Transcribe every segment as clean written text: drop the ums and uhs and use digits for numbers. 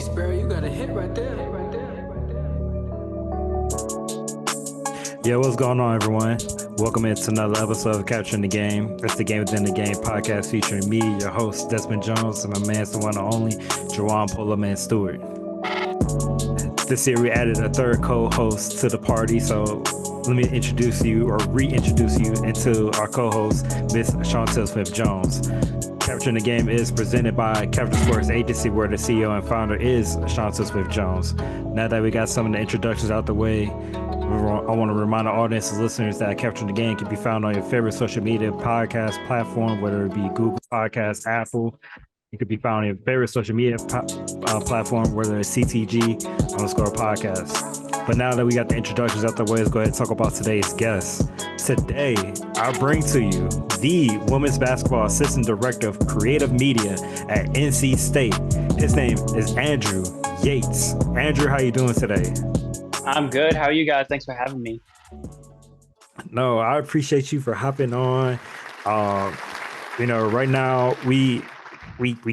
Sparrow, you got a hit right there, right there, right there. Yeah, what's going on, everyone? Welcome into another episode of Capturing the Game. It's the Game Within the Game podcast featuring me, your host, Desmond Jones, and my man's the one and only, Jawan Poloman Stewart. This year, we added a third co-host to the party, so let me introduce you or reintroduce you into our co-host, Miss Chantel Smith-Jones. Capturing the Game is presented by Captain Sports Agency, where the CEO and founder is Chantel Smith-Jones. Now that we got some of the introductions out the way, I want to remind our audience and listeners that Capturing the Game can be found on your favorite social media podcast platform, whether it be Google Podcasts, Apple. It could be found on your favorite social media platform, whether it's CTG_podcast. But now that we got the introductions out the way, let's go ahead and talk about today's guest. Today, I bring to you the Women's Basketball Assistant Director of Creative Media at NC State. His name is Andrew Yates. Andrew, how you doing today? I'm good. How are you guys? Thanks for having me. No, I appreciate you for hopping on. Right now we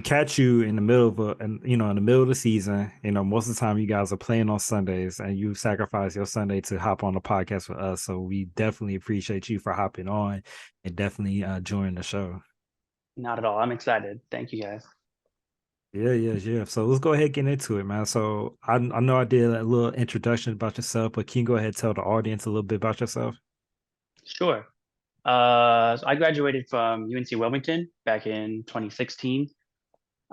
catch you in the middle of in the middle of the season. Most of the time you guys are playing on Sundays, and you sacrifice your Sunday to hop on the podcast with us. So we definitely appreciate you for hopping on and definitely joining the show. Not at all. I'm excited. Thank you, guys. Yeah. So let's go ahead and get into it, man. So I know I did a little introduction about yourself, but can you go ahead and tell the audience a little bit about yourself? Sure. So I graduated from UNC Wilmington back in 2016.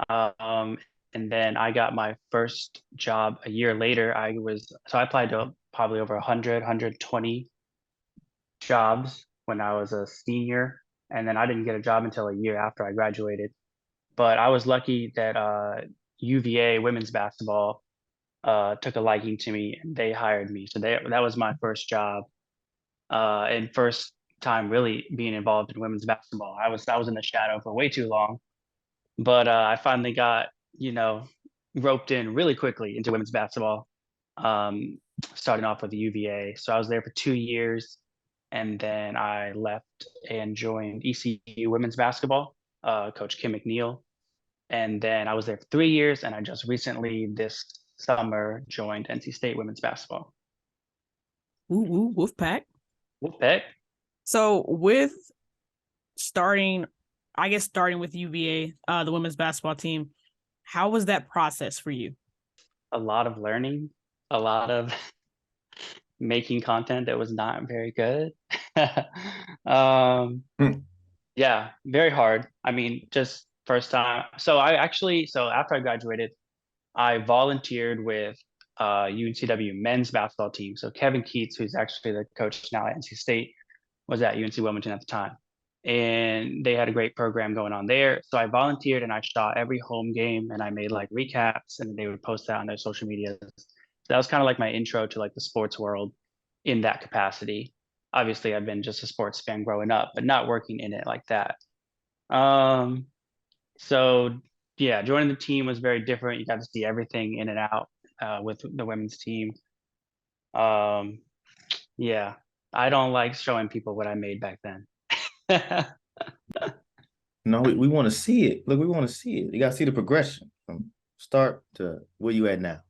And then I got my first job a year later. I applied to probably over 100, 120 jobs when I was a senior. And then I didn't get a job until a year after I graduated. But I was lucky that UVA women's basketball took a liking to me, and they hired me. So that was my first job, and first time really being involved in women's basketball. I was in the shadow for way too long, but I finally got roped in really quickly into women's basketball, um, starting off with the UVA. So I was there for 2 years, and then I left and joined ECU women's basketball, Coach Kim McNeil. And then I was there for 3 years, and I just recently this summer joined NC State women's basketball. Ooh, Wolfpack. Wolfpack. So with starting with UVA, the women's basketball team, how was that process for you? A lot of learning, a lot of making content that was not very good. Yeah, very hard. I mean, just first time. So after I graduated, I volunteered with UNCW men's basketball team. So Kevin Keats, who's actually the coach now at NC State, was at UNC Wilmington at the time. And they had a great program going on there. So I volunteered and I shot every home game, and I made like recaps, and they would post that on their social media. So that was kind of like my intro to like the sports world in that capacity. Obviously, I've been just a sports fan growing up, but not working in it like that. So yeah, joining the team was very different. You got to see everything in and out with the women's team. Yeah, I don't like showing people what I made back then. No, we want to see it. Look, we want to see it. You got to see the progression from start to where you at now.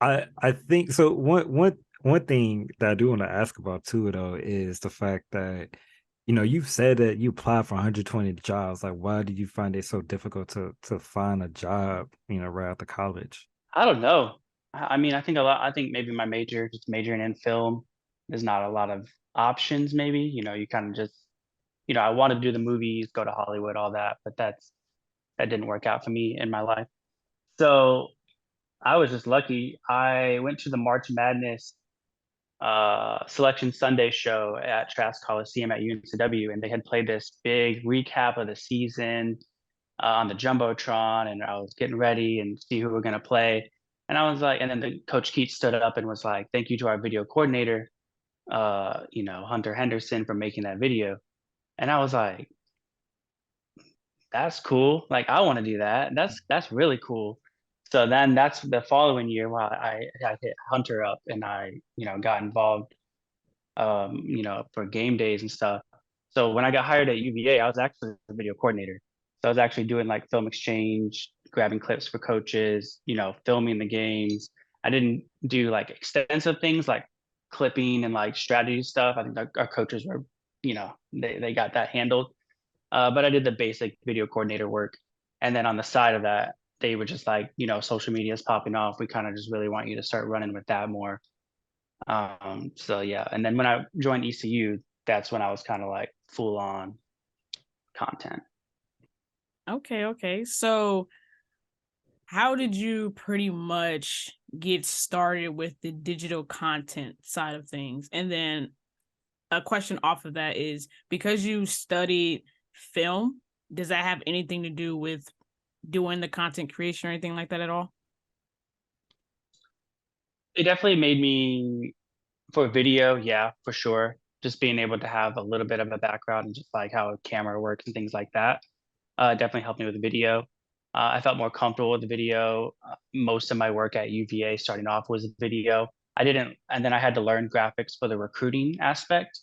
I think so. One thing that I do want to ask about too, though, is the fact that you've said that you applied for 120 jobs. Like, why did you find it so difficult to find a job, right after college? I don't know. I mean, I think maybe my major, just majoring in film, there's not a lot of options. Maybe you kind of just I wanted to do the movies, go to Hollywood, all that, but that didn't work out for me in my life. So I was just lucky. I went to the March Madness Selection Sunday show at Trask Coliseum at UNCW, and they had played this big recap of the season on the Jumbotron, and I was getting ready and see who we're going to play. And I was like, and then the Coach Keats stood up and was like, "Thank you to our video coordinator, Hunter Henderson, for making that video." And I was like, "That's cool. Like, I want to do that. That's really cool." So then that's the following year while I hit Hunter up, and I got involved for game days and stuff. So when I got hired at UVA, I was actually the video coordinator. So I was actually doing like film exchange, grabbing clips for coaches, filming the games. I didn't do like extensive things like clipping and like strategy stuff. I think our coaches were, they got that handled. But I did the basic video coordinator work. And then on the side of that, they were just like, social media is popping off. We kind of just really want you to start running with that more. So yeah. And then when I joined ECU, that's when I was kind of like full on content. Okay. So how did you pretty much get started with the digital content side of things? And then a question off of that is, because you studied film, does that have anything to do with doing the content creation or anything like that at all? It definitely made me, for video, yeah, for sure. Just being able to have a little bit of a background and just like how a camera works and things like that. Definitely helped me with the video. I felt more comfortable with the video. Most of my work at UVA starting off was video. And then I had to learn graphics for the recruiting aspect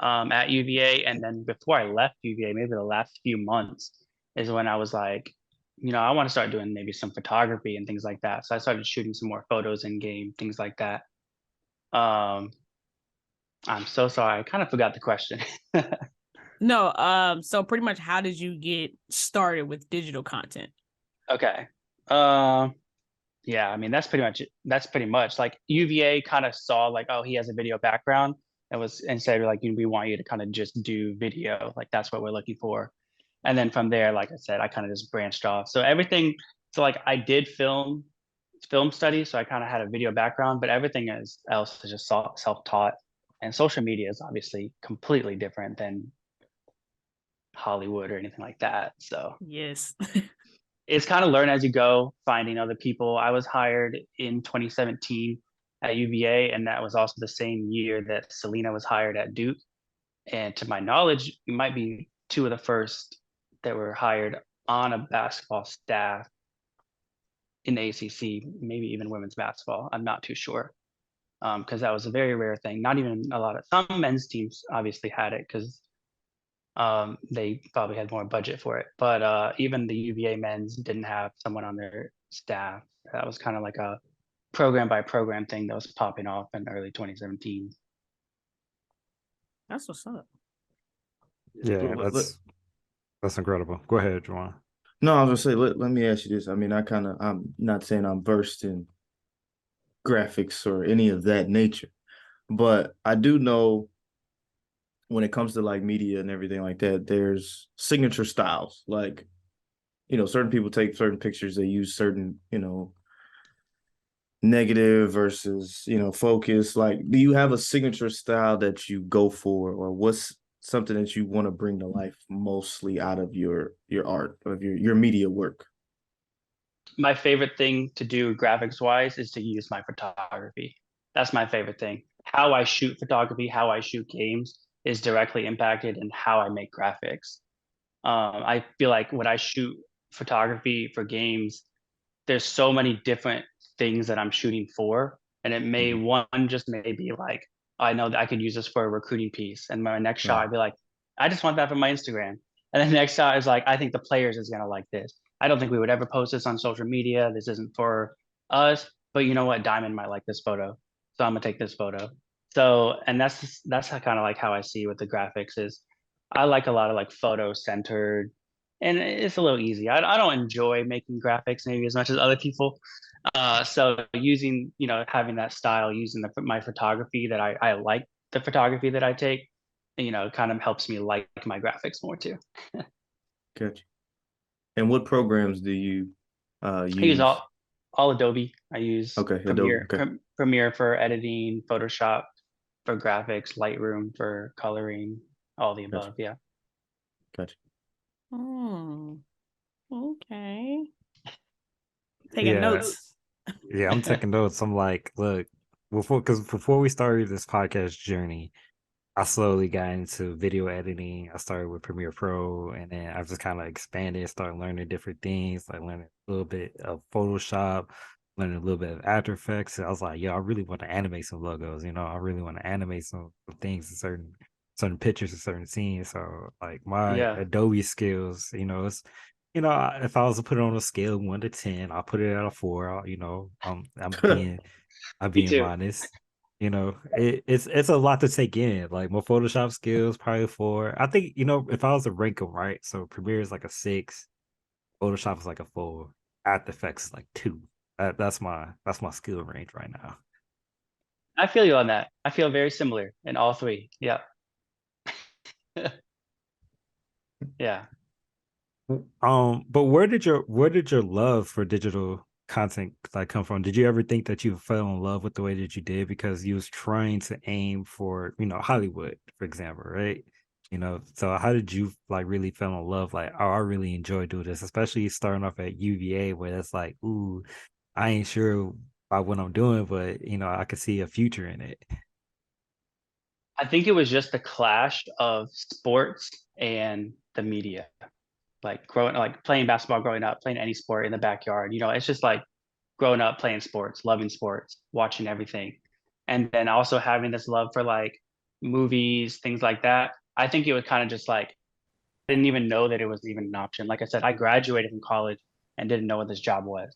at UVA. And then before I left UVA, maybe the last few months is when I was like, I want to start doing maybe some photography and things like that. So I started shooting some more photos in game, things like that. I'm so sorry. I kind of forgot the question. No, so pretty much how did you get started with digital content? Okay. Yeah, I mean that's pretty much like UVA kind of saw like, oh, he has a video background and said like, we want you to kind of just do video, like that's what we're looking for. And then from there, like I said, I kind of just branched off. So like I did film studies, so I kind of had a video background, but everything else is just self-taught. And social media is obviously completely different than Hollywood or anything like that. So Yes. it's kind of learn as you go, finding other people. I was hired in 2017 at UVA, and that was also the same year that Selena was hired at Duke. And to my knowledge, we might be two of the first that were hired on a basketball staff in the ACC, maybe even women's basketball. I'm not too sure, because that was a very rare thing. Not even a lot of some men's teams obviously had it because they probably had more budget for it. But even the UVA men's didn't have someone on their staff. That was kind of like a program by program thing that was popping off in early 2017. That's what's up. Yeah, that's incredible. Go ahead, Juwan. No, I was gonna say, let me ask you this. I mean, I'm not saying I'm versed in graphics or any of that nature, but I do know when it comes to like media and everything like that, there's signature styles. Like, certain people take certain pictures, they use certain, negative versus, focus. Like, do you have a signature style that you go for, or what's something that you want to bring to life mostly out of your art, of your media work? My favorite thing to do graphics wise is to use my photography. That's my favorite thing. How I shoot photography, how I shoot games is directly impacted in how I make graphics. I feel like when I shoot photography for games, there's so many different things that I'm shooting for. And it may one just may be like, I know that I could use this for a recruiting piece. And my next shot, I'd be like, I just want that for my Instagram. And then the next shot is like, I think the players is gonna like this. I don't think we would ever post this on social media. This isn't for us, but you know what? Diamond might like this photo. So I'm gonna take this photo. So, and that's kind of like how I see with the graphics is I like a lot of like photo centered, and it's a little easy. I don't enjoy making graphics maybe as much as other people. So using, having that style, using my photography that I like the photography that I take, kind of helps me like my graphics more too. Gotcha. And what programs do you use? I use all Adobe. I use Adobe. Okay. Premiere for editing, Photoshop for graphics, Lightroom for coloring, all the above. Gotcha. Yeah. Gotcha. Oh, okay. Taking notes. Yeah, I'm taking notes. I'm like, look, before we started this podcast journey, I slowly got into video editing. I started with Premiere Pro, and then I just kind of expanded, started learning different things, like learning a little bit of Photoshop, learning a little bit of After Effects. And I was like, yo, I really want to animate some logos. I really want to animate some things in certain pictures and certain scenes. So like my Yeah. Adobe skills, if I was to put it on a scale of 1 to 10, I'll put it at a 4. I'm Me being too. honest. It's a lot to take in. Like my Photoshop skills, probably 4. I think, if I was to rank them, right? So Premiere is like a 6, Photoshop is like a 4, After Effects is like 2. That's my skill range right now. I feel you on that. I feel very similar in all three. Yeah. Yeah. But where did your love for digital content like come from? Did you ever think that you fell in love with the way that you did because you was trying to aim for, Hollywood, for example, right? So how did you like really fell in love? Like, oh, I really enjoy doing this, especially starting off at UVA where it's like, ooh, I ain't sure about what I'm doing, but I could see a future in it. I think it was just the clash of sports and the media. Like playing basketball growing up, playing any sport in the backyard. It's just like growing up playing sports, loving sports, watching everything. And then also having this love for like movies, things like that. I think it was kind of just like I didn't even know that it was even an option. Like I said, I graduated from college and didn't know what this job was.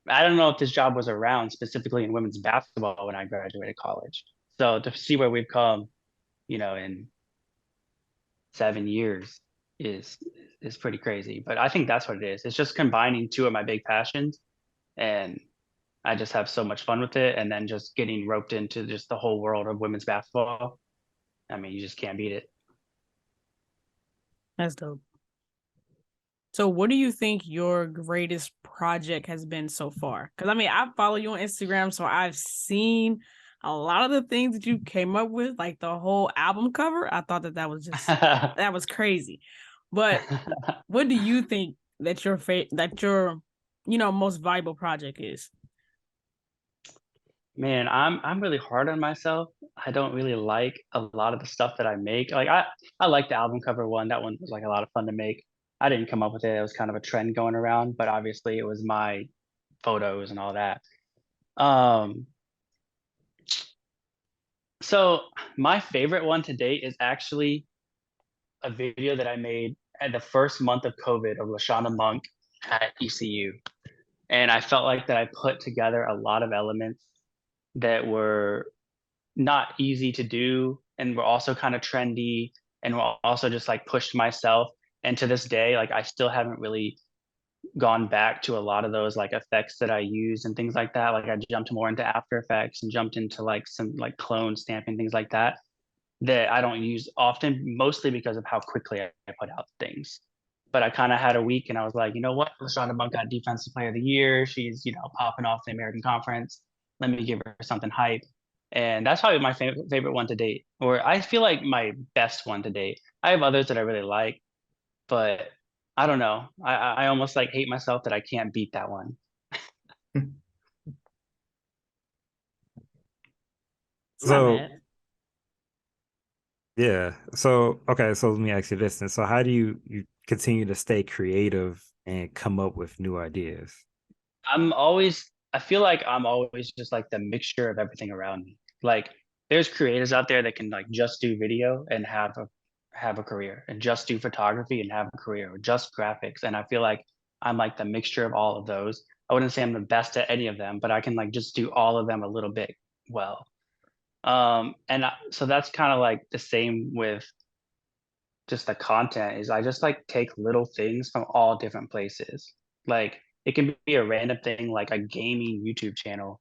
I don't know if this job was around specifically in women's basketball when I graduated college. So to see where we've come, in 7 years is is pretty crazy. But I think that's what it is. It's just combining two of my big passions, and I just have so much fun with it. And then just getting roped into just the whole world of women's basketball. I mean, you just can't beat it. That's dope. So what do you think your greatest project has been so far? Because I follow you on Instagram, so I've seen a lot of the things that you came up with, like the whole album cover. I thought that was just that was crazy. But what do you think that your most valuable project is? Man, I'm really hard on myself. I don't really like a lot of the stuff that I make. Like I like the album cover one. That one was like a lot of fun to make. I didn't come up with it. It was kind of a trend going around, but obviously it was my photos and all that. Um, so my favorite one to date is actually a video that I made at the first month of COVID of Lashana Monk at ECU. And I felt like that I put together a lot of elements that were not easy to do and were also kind of trendy and were also just like pushed myself. And to this day, like I still haven't really gone back to a lot of those like effects that I use and things like that. Like I jumped more into After Effects and jumped into like some like clone stamping, things like that I don't use often, mostly because of how quickly I put out things. But I kind of had a week and I was like, you know what? LaShonda Monk got Defensive Player of the Year. She's, popping off the American Conference. Let me give her something hype. And that's probably my favorite one to date, or I feel like my best one to date. I have others that I really like, but I don't know. I almost like hate myself that I can't beat that one. It's not So bad. yeah. So okay, so let me ask you this then. So how do you continue to stay creative and come up with new ideas? I feel like I'm always just like the mixture of everything around me. Like there's creators out there that can like just do video and have a career, and just do photography and have a career, or just graphics. And I feel like I'm like the mixture of all of those. I wouldn't say I'm the best at any of them, but I can like just do all of them a little bit well. So that's kind of like the same with just the content is I just like take little things from all different places. Like it can be a random thing like a gaming YouTube channel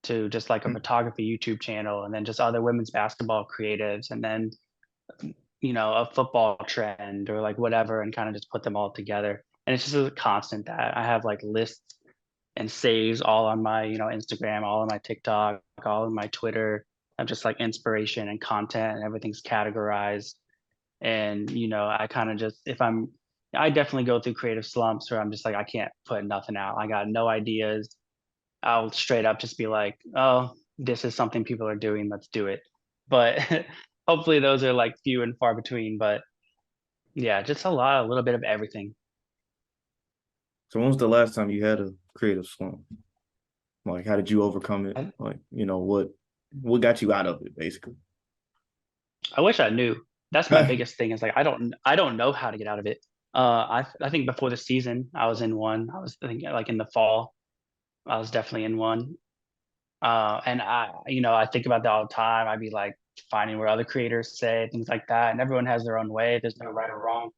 to just like a photography YouTube channel, and then just other women's basketball creatives, and then a football trend or like whatever, and kind of just put them all together. And it's just a constant that I have like lists and saves all on my, Instagram, all on my TikTok, all on my Twitter of just like inspiration and content, and everything's categorized. And I kind of just I definitely go through creative slumps where I'm just like I can't put nothing out. I got no ideas. I'll straight up just be like, oh, this is something people are doing, let's do it. But hopefully those are like few and far between. But yeah, just a little bit of everything. So when was the last time you had a creative slump? Like, how did you overcome it? I, Like, what got you out of it, basically? I wish I knew. That's my biggest thing is like I don't know how to get out of it. I think before the season, I was in one. I was thinking like in the fall, I was definitely in one. And I think about that all the time. I'd be like finding what other creators say, things like that. And everyone has their own way. There's no right or wrong.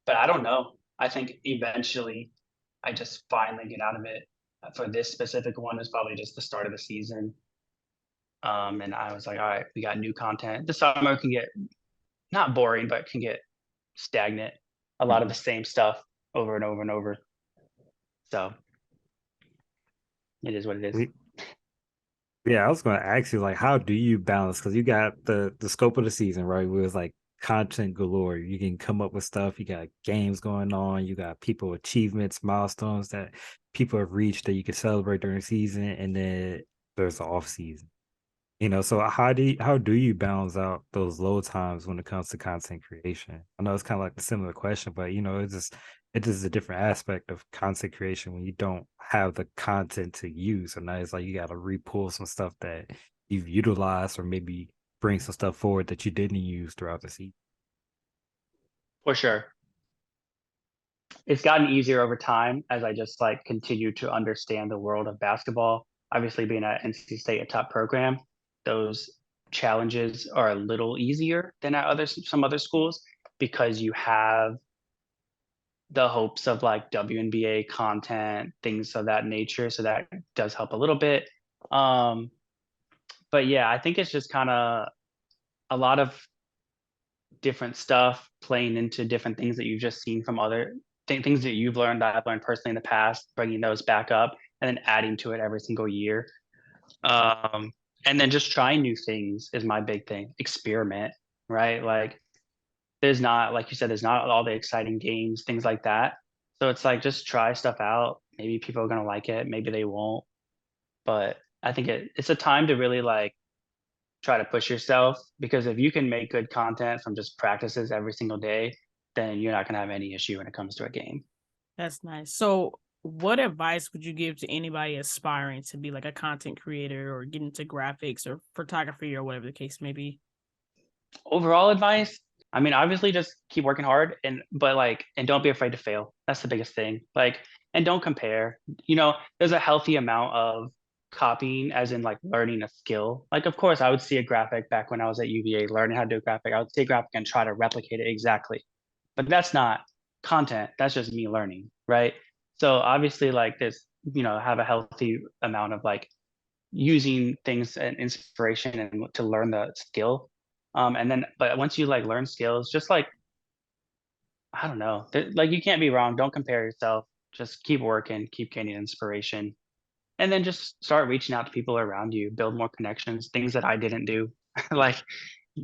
But I don't know. I think eventually I just finally get out of it. For this specific one, is probably just the start of the season. And I was like, all right, we got new content. The summer can get not boring, but can get stagnant. A lot of the same stuff over and over and over. So it is what it is. Yeah, I was going to ask you, like, how do you balance? Because you got the scope of the season, right? Where it's like content galore. You can come up with stuff. You got games going on. You got people achievements, milestones that people have reached that you can celebrate during the season, and then there's the off season. So how do you balance out those low times when it comes to content creation? I know it's kind of like a similar question, but it's just a different aspect of content creation when you don't have the content to use. And now it's like you got to re-pull some stuff that you've utilized or maybe bring some stuff forward that you didn't use throughout the season. For sure. It's gotten easier over time as I just like continue to understand the world of basketball. Obviously, being at NC State, a top program, those challenges are a little easier than at some other schools because you have the hopes of like WNBA content, things of that nature. So that does help a little bit. But yeah, I think it's just kind of a lot of different stuff playing into different things that you've just seen from other things that you've learned, that I've learned personally in the past, bringing those back up and then adding to it every single year. And then just trying new things is my big thing. Experiment, right? Like there's not, like you said, there's not all the exciting games, things like that. So it's like just try stuff out. Maybe people are gonna like it, maybe they won't. But I think it's a time to really like try to push yourself, because if you can make good content from just practices every single day, then you're not going to have any issue when it comes to a game. That's nice. So what advice would you give to anybody aspiring to be like a content creator or get into graphics or photography or whatever the case may be? Overall advice, I mean, obviously just keep working hard and don't be afraid to fail. That's the biggest thing. Like, and don't compare. There's a healthy amount of copying, as in like learning a skill. Like, of course, I would see a graphic back when I was at UVA learning how to do a graphic. I would see a graphic and try to replicate it exactly. But that's not content. That's just me learning, right? So obviously, like this, have a healthy amount of like using things and inspiration and to learn the skill. But once you like learn skills, just like, I don't know, like you can't be wrong. Don't compare yourself. Just keep working, keep gaining inspiration, and then just start reaching out to people around you, build more connections, things that I didn't do. Like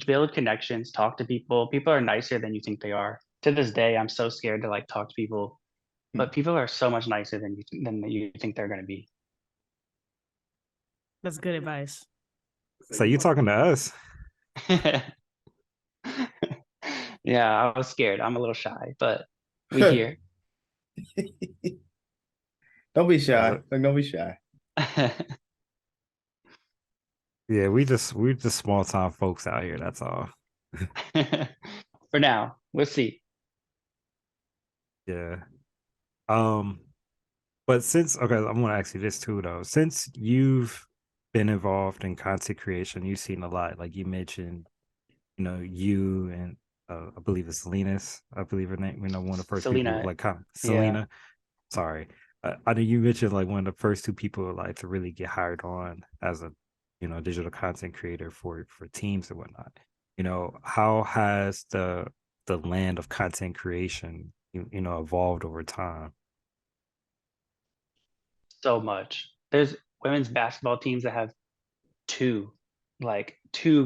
build connections, talk to people. People are nicer than you think they are. To this day, I'm so scared to like talk to people, but people are so much nicer than you think they're going to be. That's good advice. So you talking to us? Yeah, I was scared. I'm a little shy, but we here. Don't be shy. Like, don't be shy. Yeah, we're just small time folks out here. That's all. For now, we'll see. Yeah. But I'm gonna ask you this too though. Since you've been involved in content creation, you've seen a lot. Like you mentioned, you and I believe it's Selena's, I believe her name, one of the first people Selena, like yeah. Selena. Sorry. I know you mentioned like one of the first two people like to really get hired on as a digital content creator for teams and whatnot. How has the land of content creation evolved over time? So much. There's women's basketball teams that have two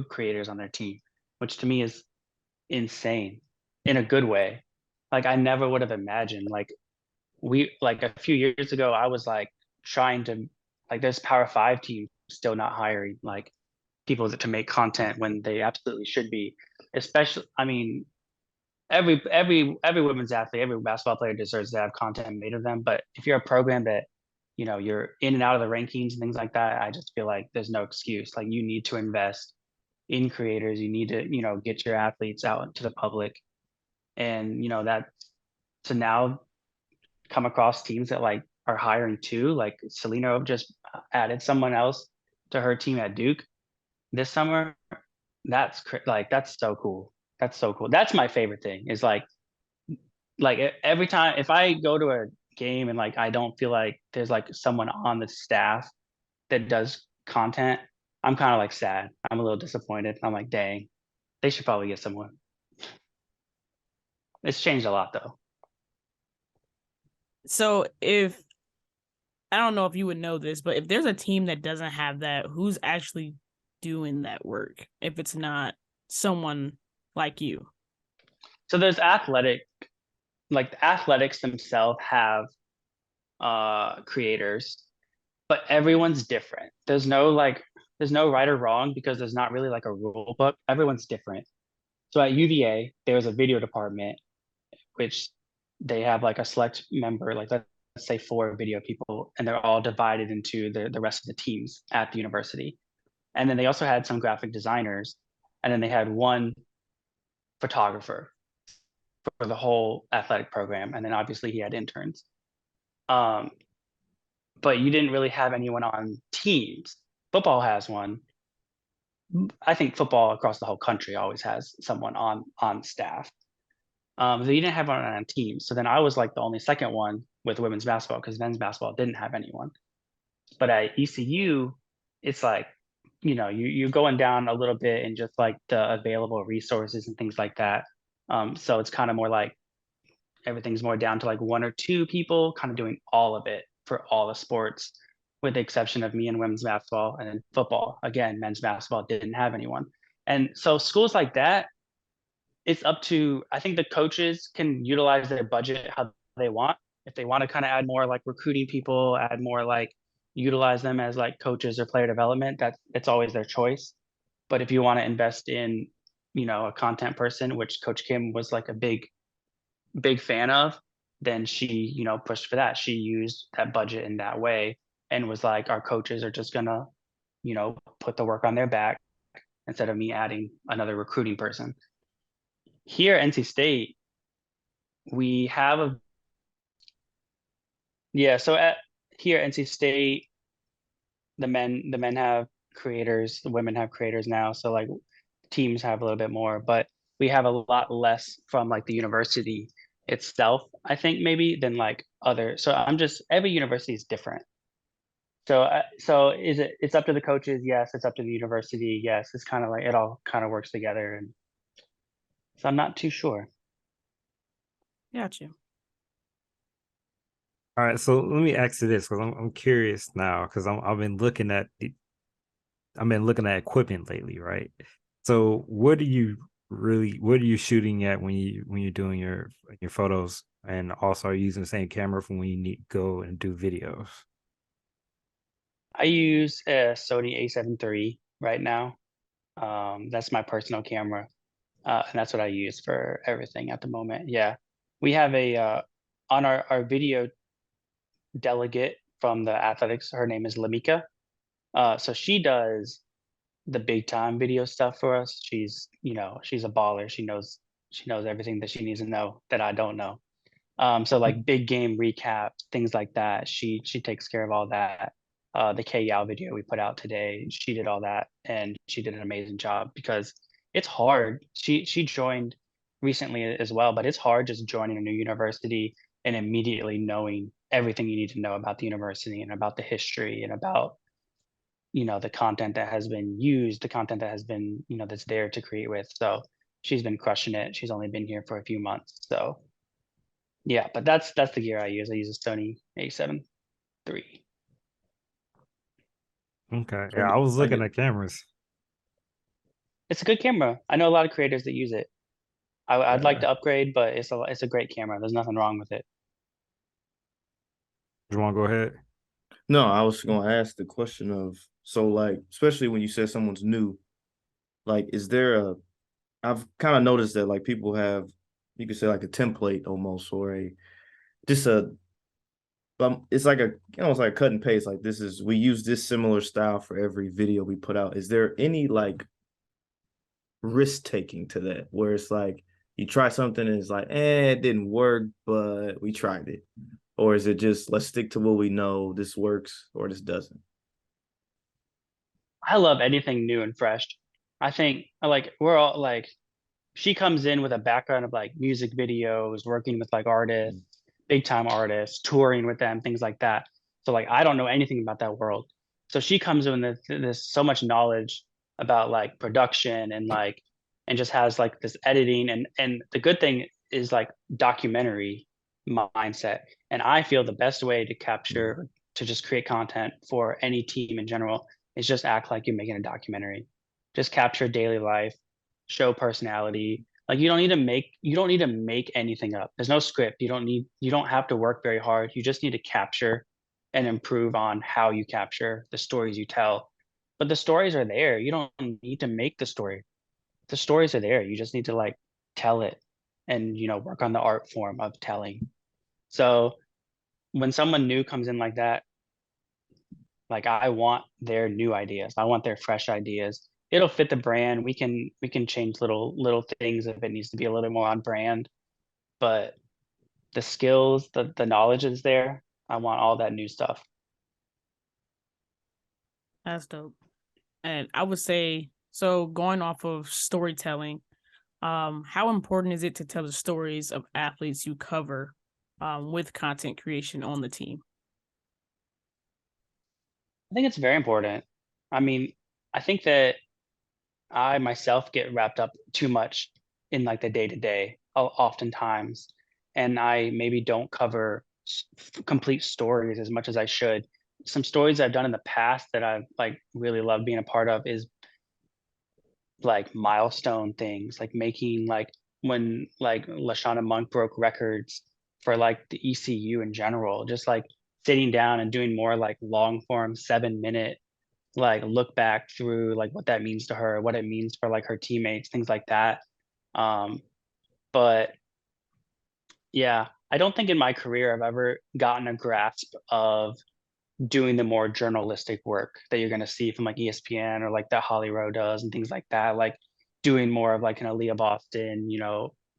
creators on their team, which to me is insane in a good way. Like I never would have imagined. Like a few years ago, I was like trying to like there's Power Five teams still not hiring like people to make content when they absolutely should be. Especially, I mean, every women's athlete, every basketball player deserves to have content made of them. But if you're a program that you're in and out of the rankings and things like that, I just feel like there's no excuse. Like you need to invest in creators. You need to get your athletes out to the public, and that So now come across teams that like are hiring too. Like Selena just added someone else to her team at Duke this summer. Like that's so cool. That's so cool. That's my favorite thing is like every time if I go to a game and like I don't feel like there's like someone on the staff that does content, I'm kind of like sad. I'm a little disappointed. I'm like, dang, they should probably get someone. It's changed a lot though. So if I don't know if you would know this, but if there's a team that doesn't have that, who's actually doing that work? If it's not someone like you. So there's like the athletics themselves have creators, but everyone's different. There's no right or wrong because there's not really like a rule book. Everyone's different. So at UVA, there's a video department, which they have like a select member, like let's say 4 video people, and they're all divided into the rest of the teams at the university. And then they also had some graphic designers, and then they had one photographer for the whole athletic program. And then obviously he had interns. Um, but you didn't really have anyone on teams. Football has one. I think football across the whole country always has someone on staff. So you didn't have one on teams. So then I was like the only second one with women's basketball because men's basketball didn't have anyone. But at ECU, it's like, you're going down a little bit in just like the available resources and things like that. So it's kind of more like everything's more down to like 1 or 2 people kind of doing all of it for all the sports, with the exception of me and women's basketball and then football. Again, men's basketball didn't have anyone. And so schools like that, it's up to, I think the coaches can utilize their budget how they want. If they want to kind of add more like recruiting people, add more like utilize them as like coaches or player development, it's always their choice. But if you want to invest in, a content person, which Coach Kim was like a big fan of, then she, pushed for that. She used that budget in that way and was like, our coaches are just gonna, put the work on their back instead of me adding another recruiting person. Here at NC State, we have a yeah. So at here at NC State, the men have creators, the women have creators now. So like teams have a little bit more, but we have a lot less from like the university itself, I think maybe than like other. So every university is different. So it's up to the coaches? Yes. It's up to the university? Yes. It's kind of like it all kind of works together, and so I'm not too sure. Gotcha. All right, so let me ask you this because I'm curious now because I've been looking at equipment lately, right? So what are you shooting at when you're doing your photos, and also are you using the same camera for when you need to go and do videos? I use a Sony A7 III right now. That's my personal camera, and that's what I use for everything at the moment. Yeah, we have on our video delegate from the athletics. Her name is Lamika. So she does the big time video stuff for us. She's a baller. She knows everything that she needs to know that I don't know. So like big game recap, things like that. She takes care of all that. The K Yao video we put out today, she did all that, and she did an amazing job because it's hard. She joined recently as well, but it's hard just joining a new university and immediately knowing everything you need to know about the university and about the history and about the content that has been used, the content that has been that's there to create with. So she's been crushing it. She's only been here for a few months, so yeah. But that's the gear I use. I use a Sony A7 III. Okay, yeah, I was looking at cameras. It's a good camera. I know a lot of creators that use it. I'd like to upgrade, but it's a great camera. There's nothing wrong with it. You want to go ahead? No, I was going to ask the question of, so like, especially when you said someone's new, like, I've kind of noticed that like people have, you could say like a template almost, or it's like almost like a cut and paste. Like we use this similar style for every video we put out. Is there any like risk taking to that where it's like You try something and it's like, it didn't work, but we tried it? Or is it just, let's stick to what we know, this works or this doesn't? I love anything new and fresh. I think like we're all like she comes in with a background of like music videos, working with like artists, big time artists, touring with them, things like that. So like I don't know anything about that world. So she comes in with this so much knowledge about like production and just has like this editing and the good thing is like documentary mindset. And I feel the best way to capture to just create content for any team in general is just act like you're making a documentary. Just capture daily life, show personality. Like you don't need to make anything up. There's no script. You don't have to work very hard. You just need to capture and improve on how you capture the stories you tell. But the stories are there. You don't need to make the story. The stories are there. You just need to like tell it and work on the art form of telling. So when someone new comes in like that, like I want their new ideas. I want their fresh ideas. It'll fit the brand. We can change little things if it needs to be a little bit more on brand, but the skills, the knowledge is there. I want all that new stuff. That's dope. And I would say, so going off of storytelling, how important is it to tell the stories of athletes you cover with content creation on the team? I think it's very important. I mean, I think that I myself get wrapped up too much in like the day to day, oftentimes, and I maybe don't cover complete stories as much as I should. Some stories I've done in the past that I've like really loved being a part of is like milestone things, like making like when like Lashana Monk broke records for like the ECU in general, just like sitting down and doing more like long form 7 minute like look back through like what that means to her, what it means for like her teammates, things like that. Um, but yeah, I don't think in my career I've ever gotten a grasp of doing the more journalistic work that you're going to see from like ESPN or like that Holly Rowe does and things like that, like doing more of like an Aaliyah Boston,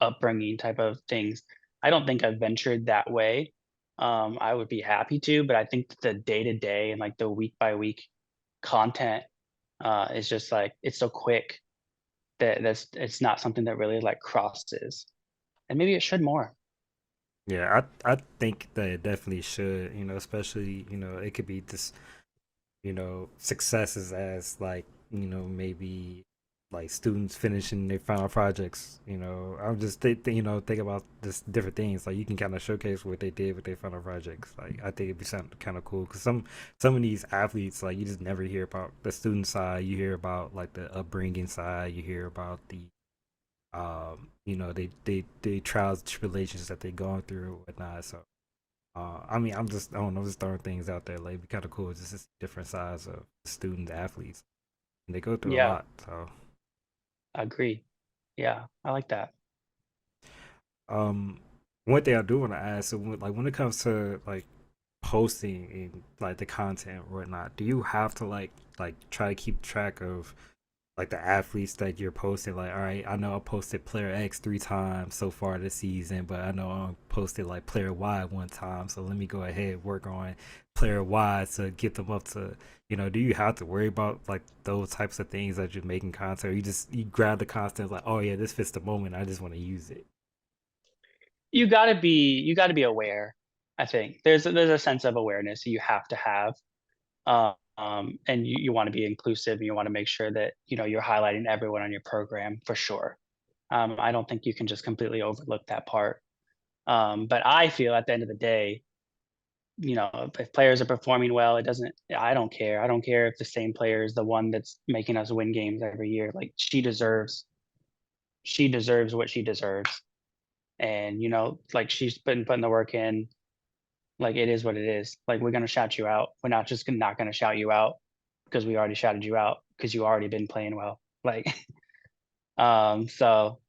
upbringing type of things. I don't think I've ventured that way. I would be happy to, but I think the day to day and like the week by week content is just like it's so quick that it's not something that really like crosses, and maybe it should more. Yeah, I think that it definitely should, especially, it could be this, successes as like, maybe like students finishing their final projects. I'm just think about this different things. Like you can kind of showcase what they did with their final projects. Like I think it'd be something kind of cool because some of these athletes, like you just never hear about the student side. You hear about like the upbringing side. You hear about the they trials and tribulations that they're going through and whatnot. So I mean, I don't know, just throwing things out there. Like, it'd be kind of cool just to see different sides of student athletes, and they go through a Yeah, lot. So, agree. Yeah, I like that. um, one thing I do want to ask, so when it comes to like posting and like the content or whatnot, do you have to like try to keep track of like the athletes that you're posting? Like, all right, I know I posted player X 3 times so far this season, but I know I posted like player Y 1 time, so let me go ahead and work on player Y to get them up to, do you have to worry about like those types of things that you're making content, or you grab the content like, oh yeah, this fits the moment, I just want to use it? You got to be aware. I think there's a sense of awareness you have to have. And you want to be inclusive and you want to make sure that you're highlighting everyone on your program for sure. I don't think you can just completely overlook that part. But I feel at the end of the day, if players are performing well, I don't care. I don't care if the same player is the one that's making us win games every year. Like she deserves what she deserves. And like she's been putting the work in. Like it is what it is. Like we're gonna shout you out. We're not just not gonna shout you out because we already shouted you out because you already been playing well. Like so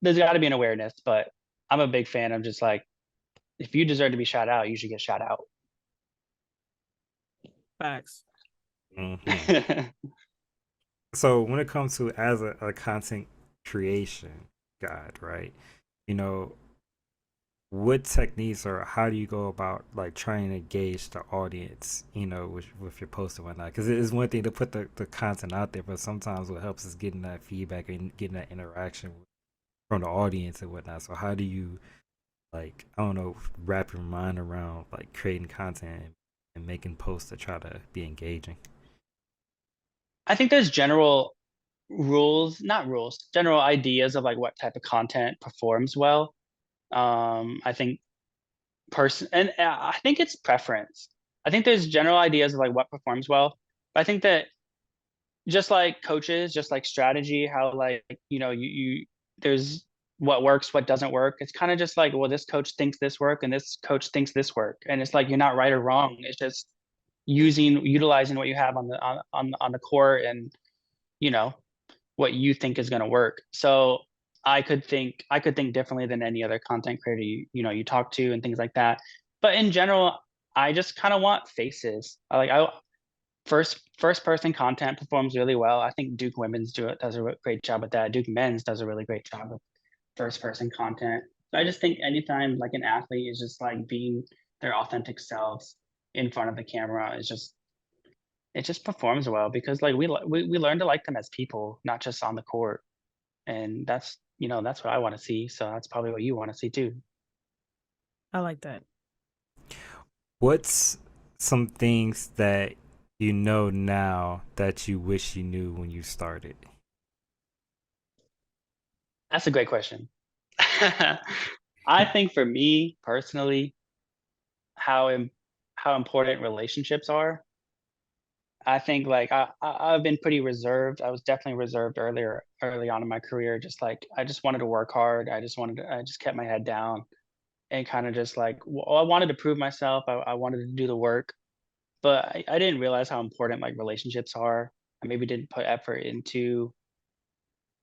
there's got to be an awareness, but I'm a big fan of just like if you deserve to be shout out, you should get shout out. Facts. Hmm. So when it comes to as a content creation guide, right? You know, what techniques or how do you go about like trying to engage the audience, with your post and whatnot? Because it is one thing to put the content out there, but sometimes what helps is getting that feedback and getting that interaction from the audience and whatnot. So how do you, like, I don't know, wrap your mind around like creating content and making posts to try to be engaging? I think there's general rules, not rules, general ideas of like what type of content performs well. I think I think it's preference. I think there's general ideas of like what performs well. But I think that just like coaches, just like strategy, how like, you there's what works, what doesn't work. It's kind of just like, well, this coach thinks this work and this coach thinks this work. And it's like you're not right or wrong. It's just utilizing what you have on the court and you know what you think is going to work. So I could think differently than any other content creator you talk to and things like that. But in general, I just kind of want faces. I first person content performs really well. I think Duke Women's does a great job with that. Duke Men's does a really great job with first person content. So I just think anytime like an athlete is just like being their authentic selves in front of the camera it just performs well because like we learn to like them as people, not just on the court. And that's what I want to see. So that's probably what you want to see too. I like that. What's some things that you know now that you wish you knew when you started? That's a great question. I think for me personally, how important relationships are. I think like I've been pretty reserved. I was definitely reserved early on in my career. Just like I just wanted to work hard. I just kept my head down and kind of just like I wanted to prove myself. I wanted to do the work, but I didn't realize how important like relationships are. I maybe didn't put effort into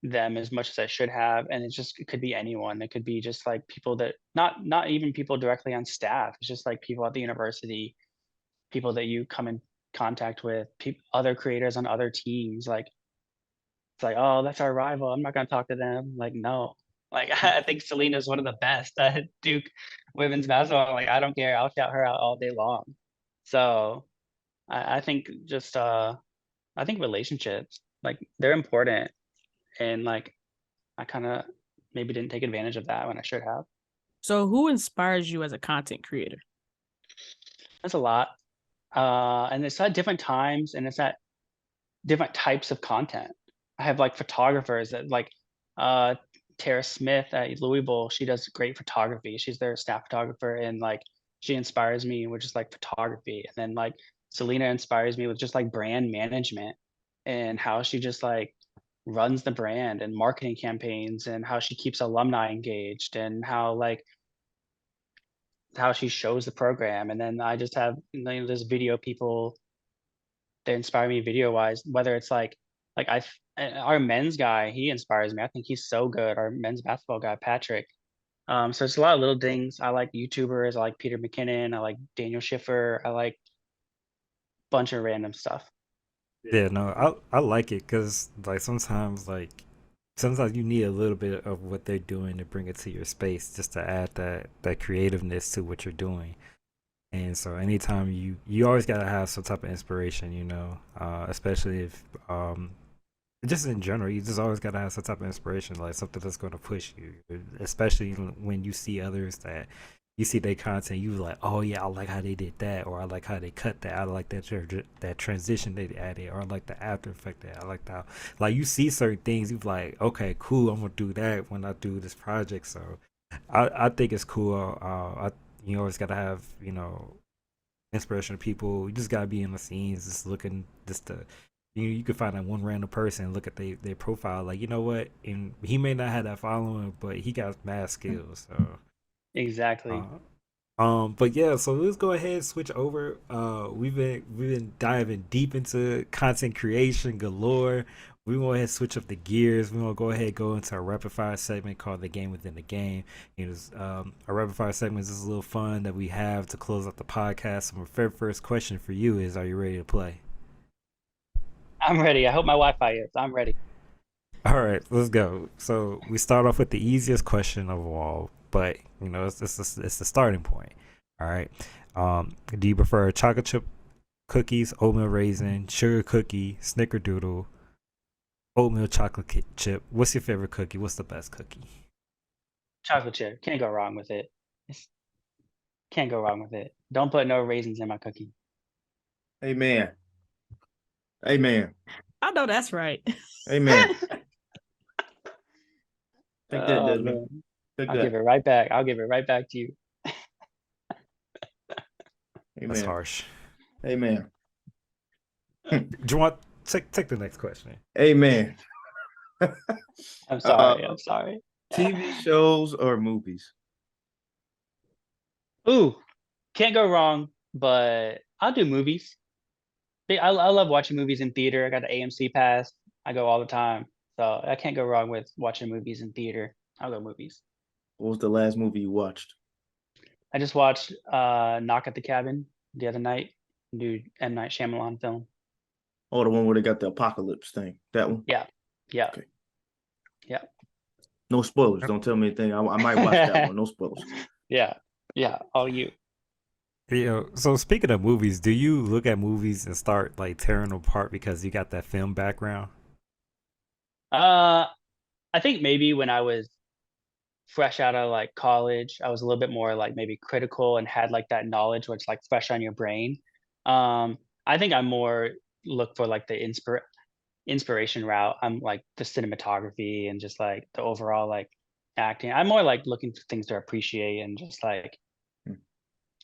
them as much as I should have. And it could be anyone. It could be just like people that not even people directly on staff. It's just like people at the university, people that you come in contact with, other creators on other teams. Like it's like, oh, that's our rival. I'm not gonna talk to them. Like, no. Like I think Selena's one of the best at Duke women's basketball. Like I don't care. I'll shout her out all day long. So I think just I think relationships, like they're important. And like I kind of maybe didn't take advantage of that when I should have. So who inspires you as a content creator? That's a lot. And it's at different times and it's at different types of content. I have like photographers that like uh Tara Smith at Louisville. She does great photography. She's their staff photographer and like she inspires me with just like photography. And then like Selena inspires me with just like brand management and how she just like runs the brand and marketing campaigns and how she keeps alumni engaged and how she shows the program. And then I just have there's video people that inspire me video wise, whether it's like our men's guy, he inspires me. I think he's so good. Our men's basketball guy, Patrick. So it's a lot of little things. I like YouTubers. I like Peter McKinnon. I like Daniel Schiffer. I like a bunch of random stuff. Yeah, no, I like it because sometimes you need a little bit of what they're doing to bring it to your space just to add that creativeness to what you're doing. And so anytime you always gotta have some type of inspiration, especially if just in general, you just always gotta have some type of inspiration, like something that's gonna push you, especially when you see others that you see their content, you like, oh yeah, I like how they did that, or I like how they cut that, I like that transition they added, or I like the after effect that I like that. Like you see certain things, you like, okay, cool, I'm gonna do that when I do this project. So I think it's cool. You always gotta have inspirational people. You just gotta be in the scenes, just looking, just to you can find that one random person, look at their profile, like, you know what, and he may not have that following, but he got mad skills. So Exactly. but yeah, so let's go ahead and switch over. We've been diving deep into content creation galore. We want to go ahead and switch up the gears. We want to go ahead and go into a rapid fire segment called the game within the game. A rapid fire segment is a little fun that we have to close out the podcast. So my very first question for you is, are you ready to play? I'm ready. I hope my Wi-Fi is. I'm ready. All right, let's go. So we start off with the easiest question of all, but it's the starting point. All right. Do you prefer chocolate chip cookies, oatmeal raisin, sugar cookie, snickerdoodle, oatmeal chocolate chip? What's your favorite cookie? What's the best cookie? Chocolate chip. Can't go wrong with it. Can't go wrong with it. Don't put no raisins in my cookie. Amen. Amen. I know that's right. Amen. Take that, Oh, Desmond. man. Take I'll give that. it right back. I'll give it right back to you. That's Amen. harsh. Amen. Do you want take the next question? Amen. I'm sorry. I'm sorry. TV shows or movies? Ooh, can't go wrong, but I'll do movies. I love watching movies in theater. I got the AMC pass. I go all the time. So I can't go wrong with watching movies in theater. I'll go movies. What was the last movie you watched? I just watched Knock at the Cabin the other night. New M. Night Shyamalan film. Oh, the one where they got the apocalypse thing. That one? Yeah. Yeah. Okay. Yeah. No spoilers. Don't tell me anything. I might watch that one. No spoilers. Yeah. Yeah. All you. So speaking of movies, do you look at movies and start like tearing them apart because you got that film background? I think maybe when I was fresh out of like college, I was a little bit more like maybe critical and had like that knowledge which like fresh on your brain. I think I'm more look for like the inspiration route. I'm like the cinematography and just like the overall like acting. I'm more like looking for things to appreciate and just like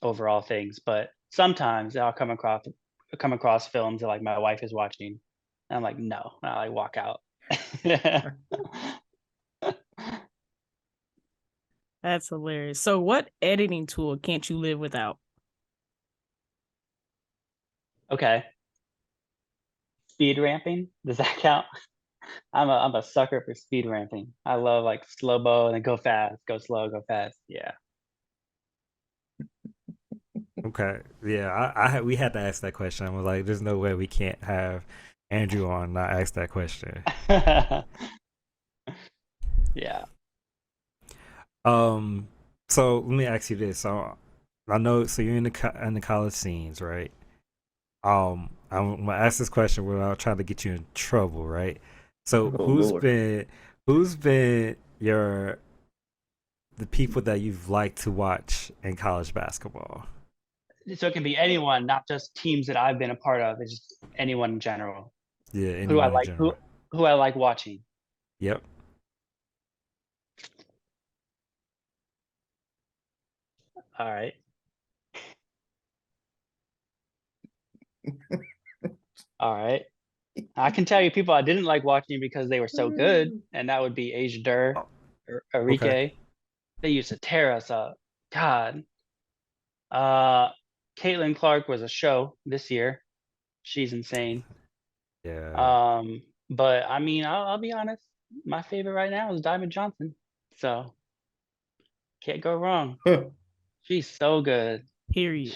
overall things. But sometimes I'll come across films that like my wife is watching. And I'm like, no, and I like walk out. That's hilarious. So what editing tool can't you live without? Okay. Speed ramping, does that count? I'm a sucker for speed ramping. I love like slow mo and then go fast, go slow, go fast. Yeah. Okay, yeah, we had to ask that question. I was like, there's no way we can't have Andrew on and not ask that question. Yeah. So let me ask you this. So I know, so you're in the college scenes, right? I'm gonna ask this question without trying to get you in trouble, right? So Oh, who's Lord. been the people that you've liked to watch in college basketball? So it can be anyone, not just teams that I've been a part of. It's just anyone in general. Yeah, Who I anyone in like, general. who I like watching. Yep. All right. All right. I can tell you people I didn't like watching because they were so good, and that would be Asia Dur, Enrique. Okay. They used to tear us up. God. Caitlin Clark was a show this year. She's insane. Yeah. But I mean, I'll be honest. My favorite right now is Diamond Johnson. So can't go wrong. She's so good. Period.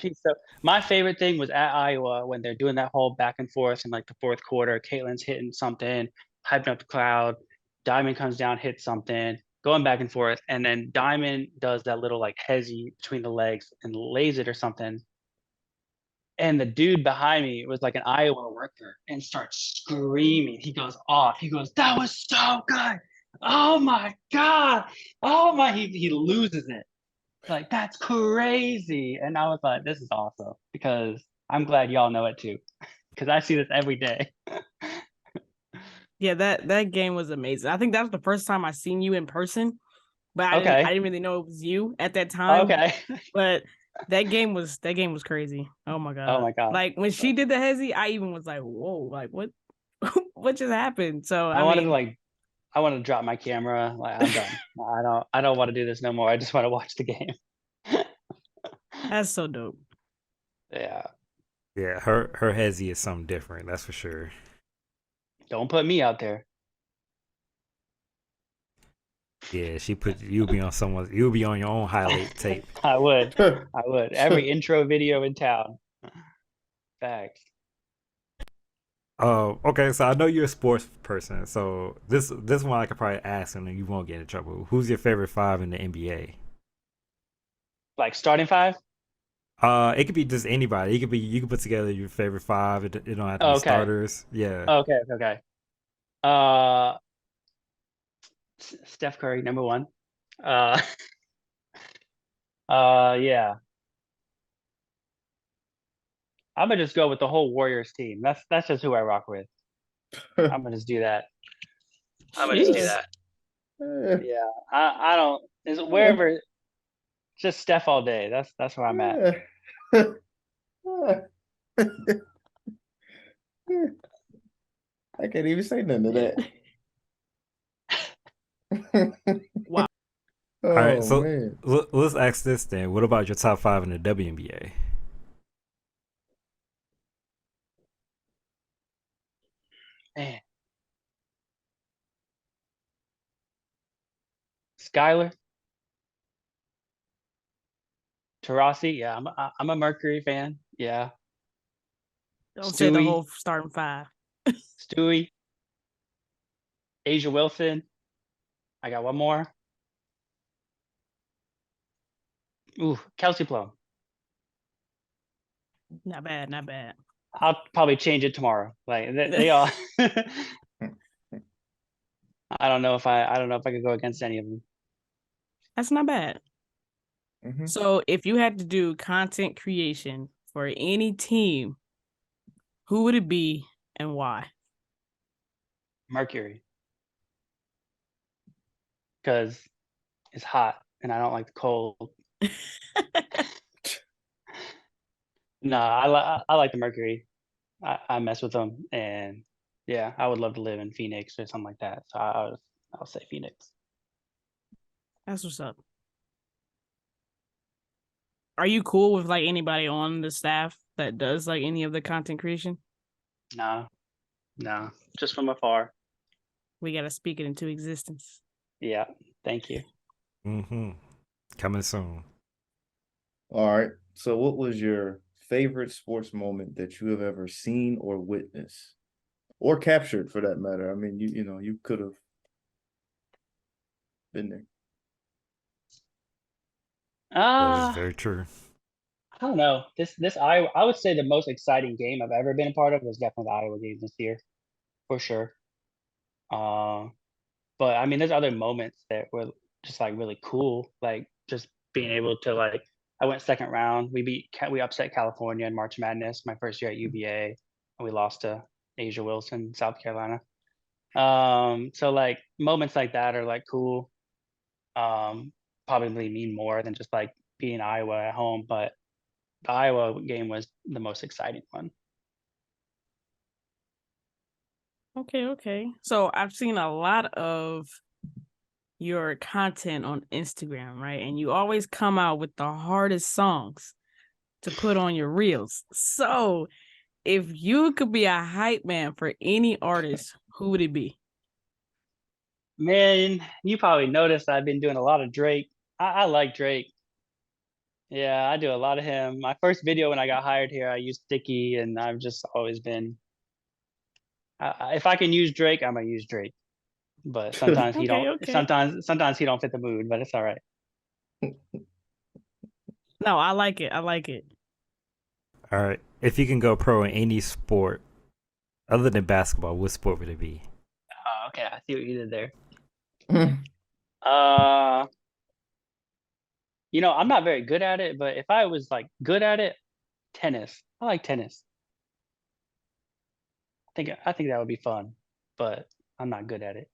My favorite thing was at Iowa when they're doing that whole back and forth in like the fourth quarter. Caitlin's hitting something, hyping up the crowd. Diamond comes down, hits something, going back and forth, and then Diamond does that little like hezzy between the legs and lays it or something. And the dude behind me was like an Iowa worker and starts screaming. He goes off. He goes, "That was so good. Oh my God. Oh my." He loses it. Like, that's crazy. And I was like, this is awesome because I'm glad y'all know it too. Because I see this every day. Yeah, that game was amazing. I think that was the first time I seen you in person, but I Okay. didn't really know it was you at that time. Okay. But that game was crazy. Oh my God. Oh my God. Like when she did the hezzy, I even was like, whoa, like what what just happened? So I wanted to drop my camera. Like, I'm done. I don't want to do this no more. I just want to watch the game. That's so dope. Yeah, her hezzy is something different, that's for sure. Don't put me out there. Yeah, you'll be on your own highlight tape. I would. Every intro video in town. Facts. Okay, so I know you're a sports person, so this one I could probably ask and you won't get in trouble. Who's your favorite five in the NBA? Like starting five? It could be just anybody. It could be you can put together your favorite five. It don't have to Oh, be okay. starters. Yeah. Okay. Uh, Steph Curry, number one. Uh, yeah. I'm gonna just go with the whole Warriors team. That's just who I rock with. I'm gonna just do that. I'm gonna just do Jeez. that. Yeah. I don't. Is wherever just Steph all day. That's where I'm at. I can't even say nothing to Yeah. that. Wow. All right, Oh so man. let's ask this then. What about your top five in the WNBA? Man. Skylar, Tarasi. Yeah, I'm a Mercury fan. Yeah. Don't say the Stewie, whole starting five. Stewie, Asia Wilson. I got one more. Ooh, Kelsey Plum. Not bad, not bad. I'll probably change it tomorrow. Like they all. I don't know if I could go against any of them. That's not bad. Mhm. So if you had to do content creation for any team, who would it be and why? Mercury, because it's hot and I don't like the cold. No, I like the Mercury. I mess with them, and yeah, I would love to live in Phoenix or something like that. So I'll say Phoenix. That's what's up. Are you cool with like anybody on the staff that does like any of the content creation? No, no, just from afar. We gotta speak it into existence. Yeah, thank you. Mm-hmm. Coming soon. All right. So what was your favorite sports moment that you have ever seen or witnessed? Or captured for that matter? I mean, you know, you could have been there. That is Uh, very true. I don't know. This I would say the most exciting game I've ever been a part of was definitely the Iowa game this year, for sure. Uh, but I mean, there's other moments that were just like really cool, like just being able to like. I went second round. We upset California in March Madness my first year at UVA, and we lost to Asia Wilson, South Carolina. So like moments like that are like cool. Um, Probably mean more than just like beating Iowa at home, but the Iowa game was the most exciting one. Okay. So I've seen a lot of your content on Instagram, right? And you always come out with the hardest songs to put on your reels. So if you could be a hype man for any artist, who would it be? Man, you probably noticed I've been doing a lot of Drake. I like Drake. Yeah, I do a lot of him. My first video when I got hired here, I used Sticky, and I've just always been. If I can use Drake, I'm gonna use Drake. But sometimes he don't. Okay. Sometimes he don't fit the mood, but it's all right. No, I like it. I like it. All right. If you can go pro in any sport other than basketball, what sport would it be? Oh, okay, I see what you did there. Uh, I'm not very good at it, but if I was like good at it, tennis. I like tennis. I think that would be fun, but I'm not good at it.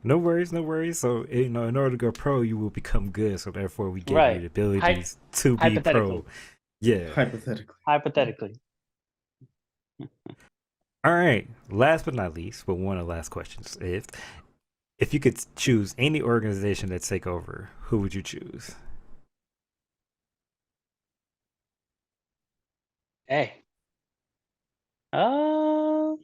No worries, no worries. So, in order to go pro, you will become good. So, therefore, we give you Right. the Hy- abilities to be Hypothetically. pro. Yeah. Hypothetically. Hypothetically. All right. Last but not least, but one of the last questions: if you could choose any organization to take over, who would you choose? Hey. Uh,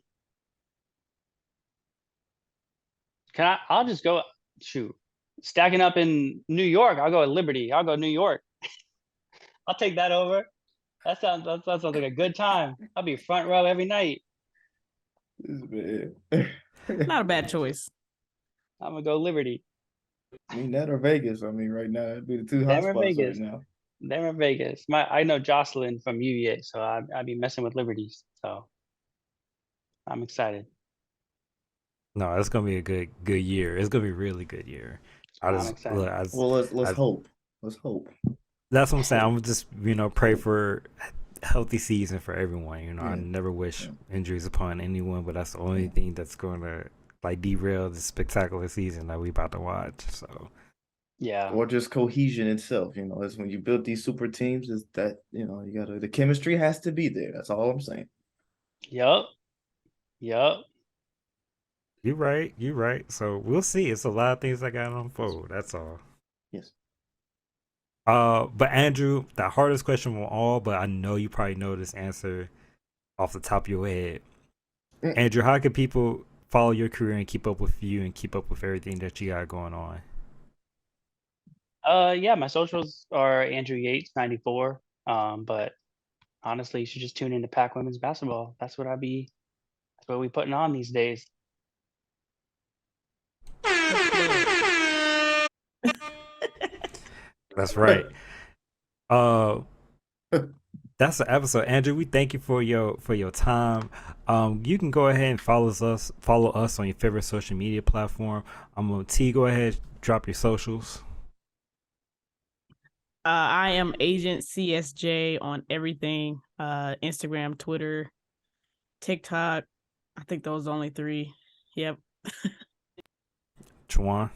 I'll just go. Shoot. Stacking up in New York. I'll go at Liberty. I'll go New York. I'll take that over. That sounds like a good time. I'll be front row every night. Not a bad choice. I'm gonna go Liberty. I mean, that or Vegas. I mean, right now that'd be the two hot Them or spots right Vegas. now. Them or Vegas. I know Jocelyn from UVA, so I'd be messing with Liberties. So I'm excited. No, it's gonna be a good year. It's gonna be a really good year. I'm excited. Well, let's hope. Let's hope. That's what I'm saying. I'm just pray for a healthy season for everyone. I Yeah. never wish Yeah. injuries upon anyone, but that's the only thing that's gonna derail the spectacular season that we about to watch. So Yeah. Or just cohesion itself. That's when you build these super teams. Is that you gotta the chemistry has to be there. That's all I'm saying. Yup. you're right. So we'll see. It's a lot of things that got to unfold. That's all. Yes. But Andrew, the hardest question of all, but I know you probably know this answer off the top of your head. Andrew, how can people follow your career and keep up with you and keep up with everything that you got going on? Yeah, my socials are Andrew Yates 94. But honestly, you should just tune into Pac Women's Basketball. That's what we putting on these days. That's right. That's the episode. Andrew, we thank you for your time. You can go ahead and follow us on your favorite social media platform. T, go ahead, drop your socials. I am Agent CSJ on everything. Instagram, Twitter, TikTok. I think those are the only 3. Yep. Juwan.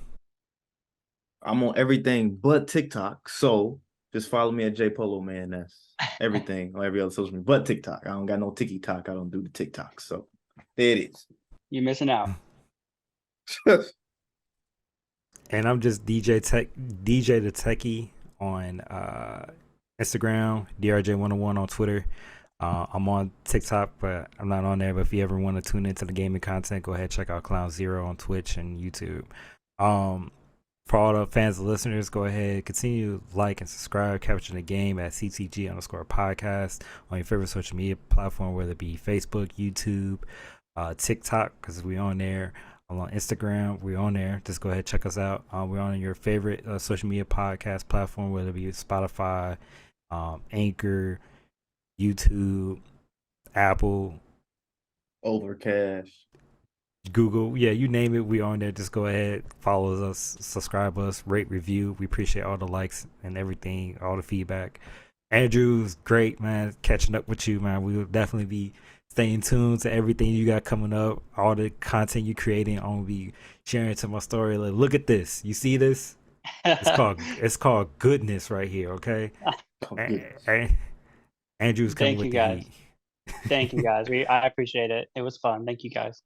I'm on everything but TikTok. So just follow me at JPolo, man. That's everything on every other social media but TikTok. I don't got no TikTok. I don't do the TikTok. So there it is. You're missing out. And I'm just DJ the Techie on Instagram, DRJ101 on Twitter. I'm on TikTok, but I'm not on there. But if you ever want to tune into the gaming content, go ahead, check out Clown Zero on Twitch and YouTube. For all the fans and listeners, go ahead, continue to like and subscribe, Capturing the Game at CTG_podcast on your favorite social media platform, whether it be Facebook, YouTube, TikTok, because we're on there. On Instagram, we're on there. Just go ahead, check us out. We're on your favorite social media podcast platform, whether it be Spotify, Anchor, YouTube, Apple, Overcast, Google. Yeah, you name it, we on there. Just go ahead, follow us, subscribe us, rate, review. We appreciate all the likes and everything, all the feedback. Andrew's great, man. Catching up with you, man. We will definitely be staying tuned to everything you got coming up, all the content you creating. I'm gonna be sharing to my story. Like, look at this. You see this? It's called goodness right here. Okay. Andrew's coming with the heat. Thank you guys. I appreciate it. It was fun. Thank you guys.